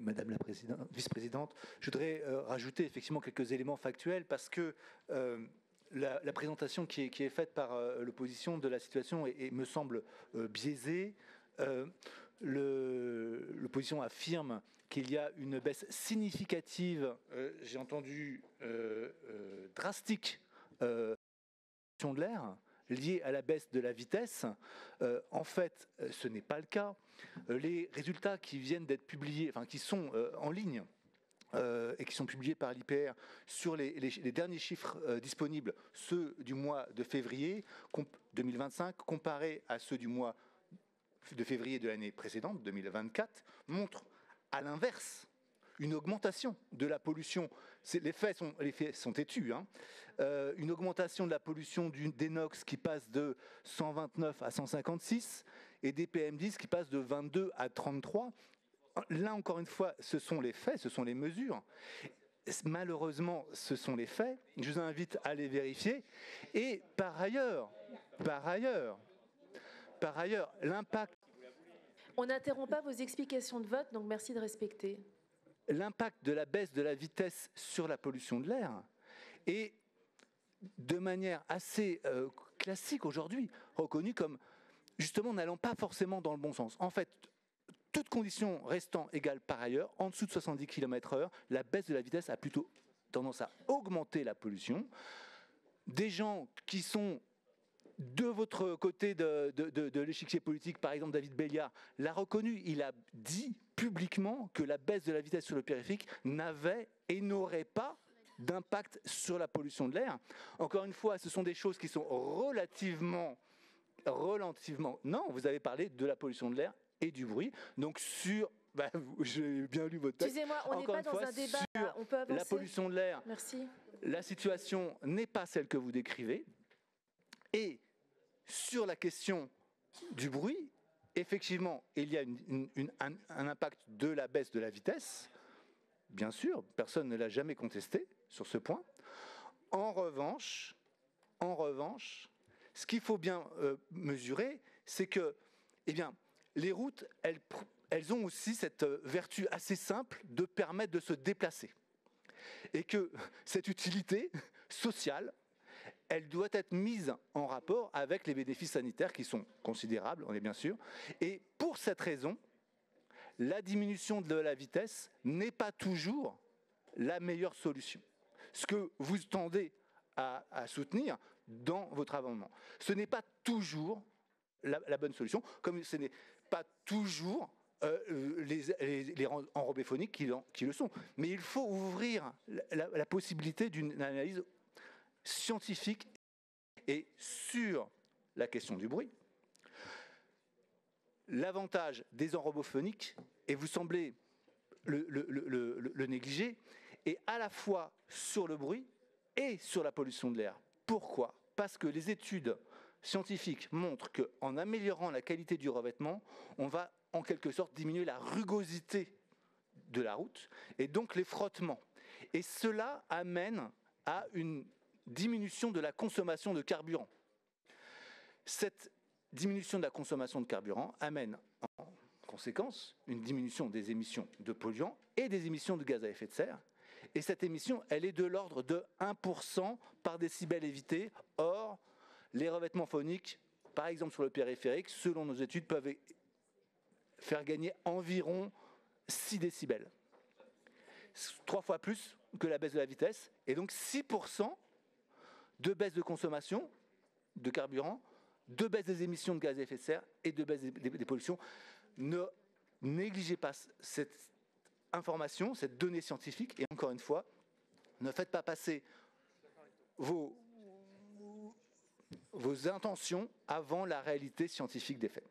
Madame la vice-présidente. Je voudrais rajouter effectivement quelques éléments factuels parce que la présentation qui est faite par l'opposition de la situation me semble biaisée. L'opposition affirme qu'il y a une baisse significative, j'ai entendu drastique, de l'air liée à la baisse de la vitesse. En fait, ce n'est pas le cas. Les résultats qui viennent d'être publiés, enfin qui sont en ligne et qui sont publiés par l'IPR sur les derniers chiffres disponibles, ceux du mois de février 2025 comparés à ceux du mois de février de l'année précédente, 2024, montrent à l'inverse une augmentation de la pollution. Les faits sont têtus. Hein. Une augmentation de la pollution des NOx qui passe de 129 à 156 et des PM10 qui passe de 22 à 33. Là, encore une fois, ce sont les faits, ce sont les mesures. Malheureusement, ce sont les faits. Je vous invite à les vérifier. Et par ailleurs, l'impact... On n'interrompt pas vos explications de vote, donc merci de respecter. L'impact de la baisse de la vitesse sur la pollution de l'air est, de manière assez classique aujourd'hui, reconnu comme, justement, n'allant pas forcément dans le bon sens. En fait, toutes conditions restant égales par ailleurs, en dessous de 70 km/h, la baisse de la vitesse a plutôt tendance à augmenter la pollution. Des gens qui sont de votre côté de l'échiquier politique, par exemple David Béliard, l'a reconnu, il a dit publiquement que la baisse de la vitesse sur le périphérique n'avait et n'aurait pas d'impact sur la pollution de l'air. Encore une fois, ce sont des choses qui sont relativement... Non, vous avez parlé de la pollution de l'air et du bruit. Donc j'ai bien lu votre texte. Excusez-moi, on n'est pas dans un débat, on peut avancer. La pollution de l'air, merci. La situation n'est pas celle que vous décrivez. Et sur la question du bruit, effectivement, il y a un impact de la baisse de la vitesse. Bien sûr, personne ne l'a jamais contesté sur ce point. En revanche, ce qu'il faut bien mesurer, c'est que, les routes, elles ont aussi cette vertu assez simple de permettre de se déplacer. Et que cette utilité sociale, elle doit être mise en rapport avec les bénéfices sanitaires qui sont considérables, on est bien sûr. Et pour cette raison, la diminution de la vitesse n'est pas toujours la meilleure solution. Ce que vous tendez à soutenir dans votre amendement. Ce n'est pas toujours la bonne solution, comme ce n'est pas toujours les enrobés phoniques qui le sont. Mais il faut ouvrir la possibilité d'une analyse scientifique et sur la question du bruit. L'avantage des enrobés phoniques, et vous semblez le négliger, est à la fois sur le bruit et sur la pollution de l'air. Pourquoi ? Parce que les études scientifiques montrent qu'en améliorant la qualité du revêtement, on va en quelque sorte diminuer la rugosité de la route et donc les frottements. Et cela amène à une diminution de la consommation de carburant. Cette diminution de la consommation de carburant amène en conséquence une diminution des émissions de polluants et des émissions de gaz à effet de serre. Et cette émission, elle est de l'ordre de 1% par décibel évité. Or, les revêtements phoniques, par exemple sur le périphérique, selon nos études, peuvent faire gagner environ 6 décibels. 3 fois plus que la baisse de la vitesse. Et donc 6% de baisse de consommation de carburant, de baisse des émissions de gaz à effet de serre et de baisse des pollutions. Ne négligez pas cette information, cette donnée scientifique, et encore une fois, ne faites pas passer vos intentions avant la réalité scientifique des faits.